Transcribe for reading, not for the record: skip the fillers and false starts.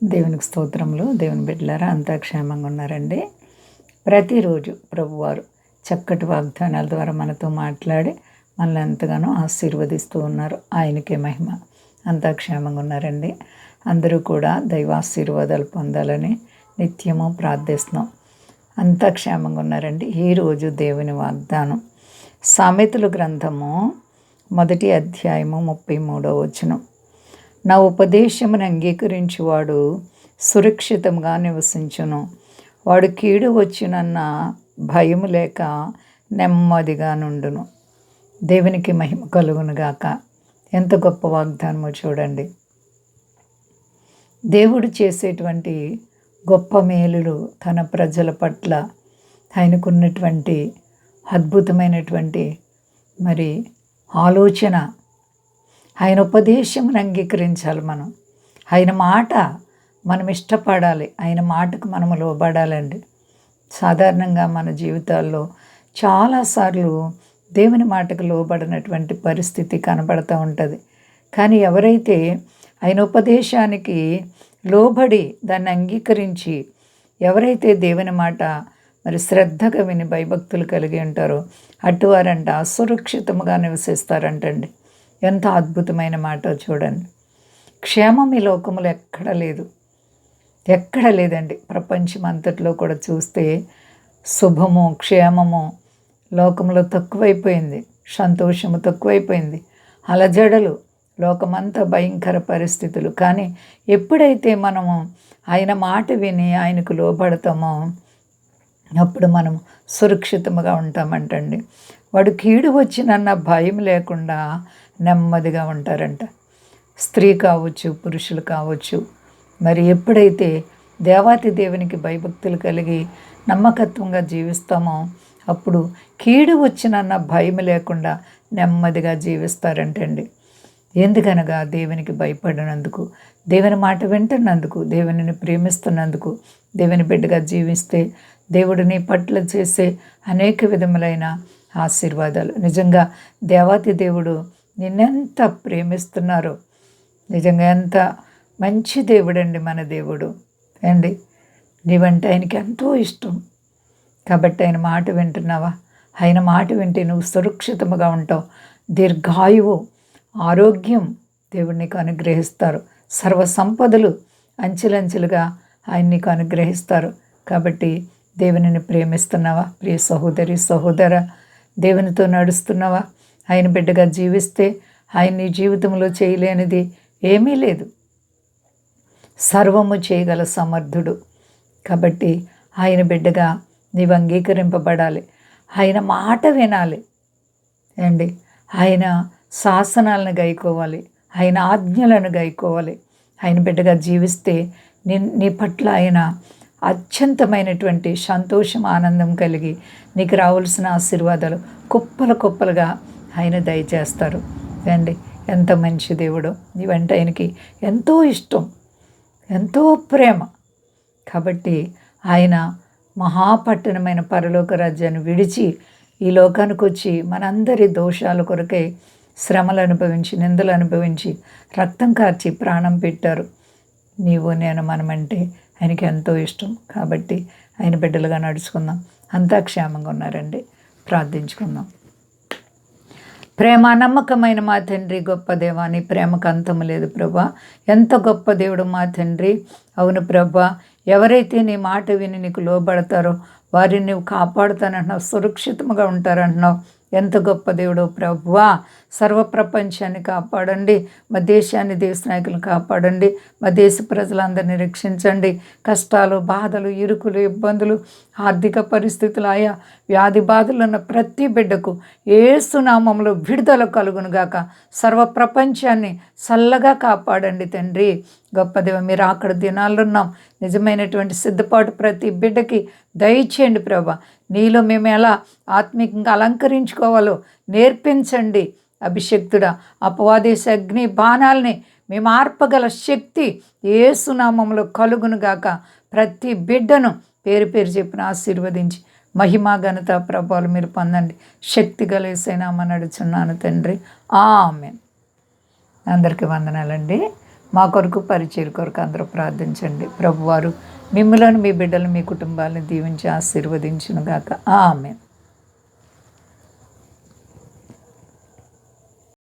దేవునికి స్తోత్రములు. దేవుని బిడ్డలారా అంతా క్షేమంగా ఉన్నారండి. ప్రతిరోజు ప్రభువారు చక్కటి వాగ్దానాల ద్వారా మనతో మాట్లాడి మనల్ని ఎంతగానో ఆశీర్వదిస్తూ ఉన్నారు. ఆయనకే మహిమ. అంతా క్షేమంగా ఉన్నారండి. అందరూ కూడా దైవాశీర్వాదాలు పొందాలని నిత్యము ప్రార్థిస్తున్నాం. అంతా క్షేమంగా ఉన్నారండి. ఈరోజు దేవుని వాగ్దానం సామెతల గ్రంథము 1వ అధ్యాయము 33వ వచనం. నా ఉపదేశమును అంగీకరించువాడు సురక్షితంగా నివసించును. వాడు కీడు వచ్చునన్న భయము లేక నెమ్మదిగా నుండును. దేవునికి మహిమ కలుగునుగాక. ఎంత గొప్ప వాగ్దానమో చూడండి. దేవుడు చేసేటువంటి గొప్ప మేలులు, తన ప్రజల పట్ల ఆయనకున్నటువంటి అద్భుతమైనటువంటి ఆలోచన, ఆయన ఉపదేశమును అంగీకరించాలి. ఆయన మాట మనం ఇష్టపడాలి. ఆయన మాటకు మనము లోబడాలండి. సాధారణంగా మన జీవితాల్లో చాలాసార్లు దేవుని మాటకు లోబడినటువంటి పరిస్థితి కనబడుతూ ఉంటుంది. కానీ ఎవరైతే ఆయన ఉపదేశానికి లోబడి దాన్ని అంగీకరించి ఎవరైతే దేవుని మాట శ్రద్ధగా విని భయభక్తులు కలిగి ఉంటారో అటువారంట సురక్షితముగా నివసిస్తారంటండి. ఎంత అద్భుతమైన మాట చూడండి. క్షేమం ఈ లోకములో ఎక్కడ లేదండి. ప్రపంచం అంతట్లో కూడా చూస్తే శుభము, క్షేమము లోకంలో తక్కువైపోయింది. సంతోషము తక్కువైపోయింది. అలజడలు, లోకమంతా భయంకర పరిస్థితులు. కానీ ఎప్పుడైతే మనము ఆయన మాట విని ఆయనకు లోబడతామో అప్పుడు మనం సురక్షితముగా ఉంటామంటండి. వాడు కీడు వచ్చినన్న భయం లేకుండా నెమ్మదిగా ఉంటారంట. స్త్రీ కావచ్చు, పురుషులు కావచ్చు. ఎప్పుడైతే దేవాతి దేవునికి భయభక్తులు కలిగి నమ్మకత్వంగా జీవిస్తామో అప్పుడు కీడు వచ్చినన్న భయం లేకుండా నెమ్మదిగా జీవిస్తారంటండి. ఎందుకనగా దేవునికి భయపడినందుకు, దేవుని మాట వింటున్నందుకు, దేవునిని ప్రేమిస్తున్నందుకు. దేవుని బిడ్డగా జీవిస్తే దేవుడు నీ పట్ల చేసే అనేక విధములైన ఆశీర్వాదాలు. నిజంగా దేవాతి దేవుడు నిన్నెంత ప్రేమిస్తున్నారో, నిజంగా ఎంత మంచి దేవుడండి మన దేవుడు అండి. నీవంటే ఆయనకి ఎంతో ఇష్టం. కాబట్టి ఆయన మాట వింటున్నావా? ఆయన మాట వింటే నువ్వు సురక్షితముగా ఉంటావు. దీర్ఘాయువు, ఆరోగ్యం దేవుడు నీకు అనుగ్రహిస్తారు. సర్వ సంపదలు అంచెలంచెలుగా ఆయన నీకు అనుగ్రహిస్తారు. కాబట్టి దేవునిని ప్రేమిస్తున్నావా? ప్రియ సహోదరి, సహోదర, దేవునితో నడుస్తున్నావా? ఆయన బిడ్డగా జీవిస్తే ఆయన నీ జీవితంలో చేయలేనిది ఏమీ లేదు. సర్వము చేయగల సమర్థుడు. కాబట్టి ఆయన బిడ్డగా నీవు అంగీకరింపబడాలి. ఆయన మాట వినాలి అండి. ఆయన శాసనాలను గైకోవాలి. ఆయన ఆజ్ఞలను గైకోవాలి. ఆయన బిడ్డగా జీవిస్తే నీ పట్ల ఆయన అత్యంతమైనటువంటి సంతోషం, ఆనందం కలిగి నీకు రావాల్సిన ఆశీర్వాదాలు కుప్పలుగా ఆయన దయచేస్తారు అండి. ఎంత మంచి దేవుడో. నీవంటే ఆయనకి ఎంతో ఇష్టం, ఎంతో ప్రేమ. కాబట్టి ఆయన మహాపట్టణమైన పరలోక రాజ్యాన్ని విడిచి ఈ లోకానికి వచ్చి మనందరి దోషాల కొరకై శ్రమలు అనుభవించి, నిందలు అనుభవించి, రక్తం కార్చి ప్రాణం పెట్టారు. నీవు నేను మనమంటే ఆయనకి ఎంతో ఇష్టం. కాబట్టి ఆయన బిడ్డలుగా నడుచుకుందాం. అంతా క్షేమంగా ఉన్నారండి. ప్రార్థించుకుందాం. ప్రేమ నమ్మకమైన మా తండ్రి, గొప్ప దేవా, నీ ప్రేమకు అంతము లేదు ప్రభా. ఎంత గొప్ప దేవుడు మా తండ్రి. అవును ప్రభా, ఎవరైతే నీ మాట విని నీకు లోబడతారో వారిని నువ్వు కాపాడుతానంటున్నావు, సురక్షితంగా ఉంటారంటున్నావు. ఎంత గొప్ప దేవుడో ప్రభువా. సర్వ ప్రపంచాన్ని కాపాడండి. మా దేశాన్ని, దేశ నాయకులను కాపాడండి. మా దేశ ప్రజలందరినీ రక్షించండి. కష్టాలు, బాధలు, ఇరుకులు, ఇబ్బందులు, ఆర్థిక పరిస్థితులు, ఆయా వ్యాధి బాధలు ఉన్న ప్రతి బిడ్డకు యేసు నామములో విడుదల కలుగునుగాక. సర్వ ప్రపంచాన్ని చల్లగా కాపాడండి తండ్రి. గొప్ప దేవ, మీరు అక్కడ దినాల్లో ఉన్నాం. నిజమైనటువంటి సిద్ధపాటు ప్రతి బిడ్డకి దయచేయండి ప్రభా. నీలో మేము ఎలా ఆత్మీయంగా అలంకరించుకోవాలో నేర్పించండి. అభిషక్తుడా, అపవాదేశ అగ్ని బాణాలని మేము ఆర్పగల శక్తి యేసునామములో కలుగునుగాక. ప్రతి బిడ్డను పేరు పేరు చెప్పిన ఆశీర్వదించి మహిమా ఘనత ప్రభావాలు మీరు పొందండి. శక్తి గల యేసయ్య నామమున నడుచున్నాను తండ్రి. ఆమేన్. అందరికీ వందనాలండి. మా కొరకు పరిచయం కొరకు అందరూ ప్రార్థించండి. ప్రభువారు మిమ్మల్ని, మీ బిడ్డలు, మీ కుటుంబాలను దీవించి ఆశీర్వదించునుగాక. ఆమేన్.